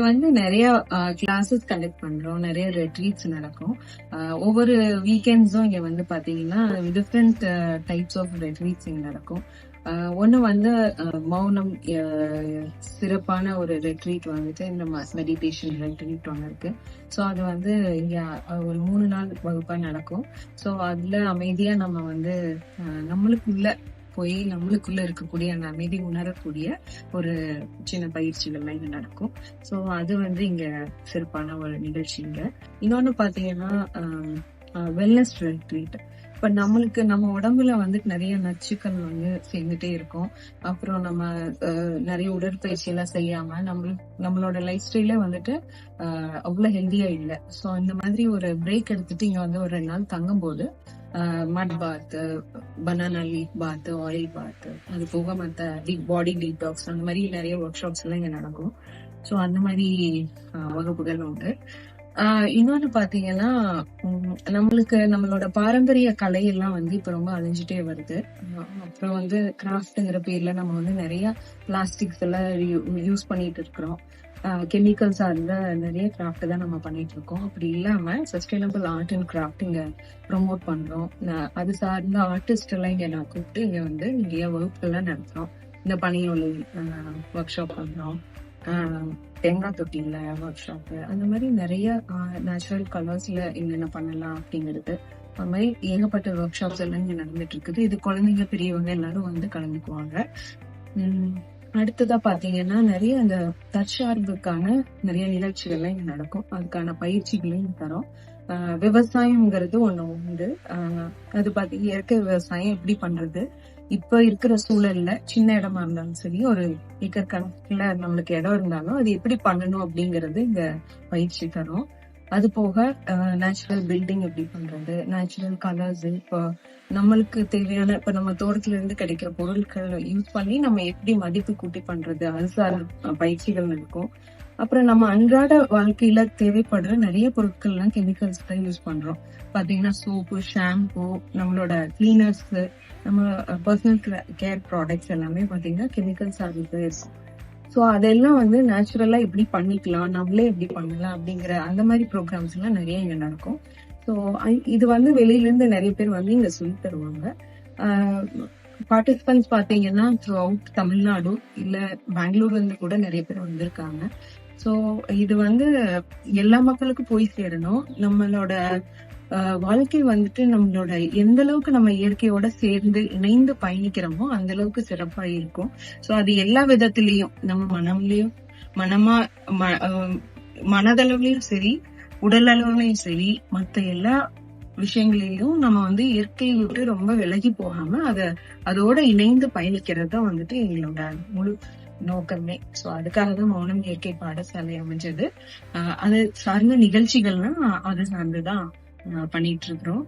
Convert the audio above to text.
வந்து நிறைய classes conduct பண்றோம், நிறைய ரெட்ரீட்ஸ் நடக்கும். ஒவ்வொரு வீக்கெண்ட்ஸும் இங்க வந்து பாத்தீங்கன்னா டிஃப்ரெண்ட் டைப்ஸ் ஆஃப் ரெட்ரீட்ஸ் இங்க நடக்கும். ஒண்ணு வந்து மௌனம் சிறப்பான ஒரு ரெட்ரீட் வந்துட்டு இந்த மெடிடேஷன் ரெட்ரீட் ஒன்று இருக்கு. ஸோ அது வந்து இங்க ஒரு 3 நாள் வகுப்பா நடக்கும். ஸோ அதுல அமைதியா நம்ம வந்து நம்மளுக்குள்ள போய் நம்மளுக்குள்ள இருக்கக்கூடிய அந்த அமைதி உணரக்கூடிய ஒரு சின்ன பயிற்சிகள்லாம் இங்க நடக்கும். ஸோ அது வந்து இங்க சிறப்பான ஒரு நிகழ்ச்சிங்க. இன்னொன்னு பாத்தீங்கன்னா வெல்னஸ் ட்ரீட். இப்ப நம்மளுக்கு நம்ம உடம்புல வந்து நிறைய நச்சுக்கள் வந்து சேர்ந்துட்டே இருக்கும். அப்புறம் நம்ம நிறைய உடற்பயிற்சி எல்லாம் செய்யாம நம்மளோட லைஃப் ஸ்டைலே வந்துட்டு அவ்வளவு ஹெல்தியா இல்லை. ஸோ இந்த மாதிரி ஒரு பிரேக் எடுத்துட்டு இங்க வந்து ஒரு 2 நாள் தங்கும் போது மட் பாத், பனானா லீஃப் பாத், ஆயில் பாத், அது போக மத்த பாடி டீடாக்ஸ் அந்த மாதிரி நிறைய ஒர்க் ஷாப்ஸ் எல்லாம் இங்க நடக்கும். ஸோ அந்த மாதிரி வகுப்புகள் உண்டு. இன்னொன்னு பாத்தீங்கன்னா நம்மளுக்கு நம்மளோட பாரம்பரிய கலையெல்லாம் வந்து இப்ப ரொம்ப அழிஞ்சிட்டே வருது. அப்புறம் வந்து கிராஃப்ட்ங்கிற பேர்ல நம்ம வந்து நிறைய பிளாஸ்டிக்ஸ் எல்லாம் யூஸ் பண்ணிட்டு இருக்கிறோம். கெமிக்கல் சார்ந்த நிறைய கிராஃப்ட் தான் நம்ம பண்ணிட்டு இருக்கோம். அப்படி இல்லாம சஸ்டைனபிள் ஆர்ட் அண்ட் கிராஃப்ட் இங்க ப்ரொமோட் பண்றோம். அது சார்ந்த ஆர்டிஸ்ட் எல்லாம் இங்க நான் கூப்பிட்டு இங்க வந்து நிறைய வகுப்புகள்லாம் நடத்துறோம். இந்த பனியொலி ஒர்க் ஷாப் பண்றோம், தேங்காய் தொட்டில ஒர்க் ஷாப், அந்த மாதிரி நிறைய நேச்சுரல் கலர்ஸ்ல என்னென்ன பண்ணலாம் அப்படிங்கிறது, அது மாதிரி ஏகப்பட்ட ஒர்க் ஷாப்ஸ் எல்லாம் இங்க நடந்துட்டு இருக்குது. இது குழந்தைங்க பெரியவங்க எல்லாரும் வந்து கலந்துக்குவாங்க. அடுத்ததா பாத்தீங்கன்னா நிறைய அந்த தற்சார்புக்கான நிறைய நிகழ்ச்சிகள்லாம் இங்க நடக்கும். அதுக்கான பயிற்சிகளையும் தரோம். விவசாயம்ங்கிறது ஒண்ணு உண்டு. அது பாத்தீங்கன்னா இயற்கை விவசாயம் எப்படி பண்றது, இப்ப இருக்கிற சூழல்ல சின்ன இடமா இருந்தாலும் சரி, ஒரு ஏக்கர் கணக்குல நம்மளுக்கு இடம் இருந்தாலும் அது எப்படி பண்ணணும் அப்படிங்கறது இங்க பயிற்சி தரும். அது போக நேச்சுரல் பில்டிங் எப்படி பண்றது, நேச்சுரல் கலர்ஸ், இப்போ நம்மளுக்கு தேவையான இப்ப நம்ம தோட்டத்துல இருந்து கிடைக்கிற பொருட்கள் யூஸ் பண்ணி நம்ம எப்படி மதிப்பு கூட்டி பண்றது, அது சார்ந்த பயிற்சிகள் நடக்கும். அப்புறம் நம்ம அன்றாட வாழ்க்கையில தேவைப்படுற நிறைய பொருட்கள் எல்லாம் கெமிக்கல்ஸ் தான் யூஸ் பண்றோம். பாத்தீங்கன்னா சோப்பு, ஷாம்பு, நம்மளோட கிளீனர்ஸ், நம்ம பர்சனல் கேர் ப்ராடக்ட்ஸ் எல்லாமே பாத்தீங்கன்னா கெமிக்கல்ஸ் சார்ந்து இருக்கும். ஸோ அதெல்லாம் வந்து நேச்சுரலா எப்படி பண்ணிக்கலாம், நம்மளே எப்படி பண்ணலாம் அப்படிங்கிற அந்த மாதிரி ப்ரோக்ராம்ஸ் எல்லாம் நிறைய இங்க நடக்கும். ஸோ இது வந்து வெளியில இருந்து நிறைய பேர் வந்து இங்க சொல்லி தருவாங்க. பார்ட்டிசிபென்ட்ஸ் பாத்தீங்கன்னா த்ரூ அவுட் தமிழ்நாடு இல்ல பெங்களூர்ல இருந்து கூட நிறைய பேர் வந்திருக்காங்க. ஸோ இது வந்து எல்லா மக்களுக்கும் போய் சேரணும். நம்மளோட வாழ்க்கை வந்துட்டு நம்மளோட எந்த அளவுக்கு நம்ம இயற்கையோட சேர்ந்து இணைந்து பயணிக்கிறோமோ அந்த அளவுக்கு சிறப்பா இருக்கும். சோ அது எல்லா விதத்திலயும் நம்ம மனதளவுலயும் சரி, உடல் அளவுலயும் சரி, மத்த எல்லா விஷயங்களிலும் நம்ம வந்து இயற்கையை விட்டு ரொம்ப விலகி போகாம அதோட இணைந்து பயணிக்கிறது வந்துட்டு எங்களோட முழு நோக்கமே. சோ அதுக்காக தான் மௌனம் இயற்கை பாடசாலை அமைஞ்சது. அது சார்ந்த நிகழ்ச்சிகள்னா அது சார்ந்துதான் பண்ணிட்டு இருக்கிறோம்.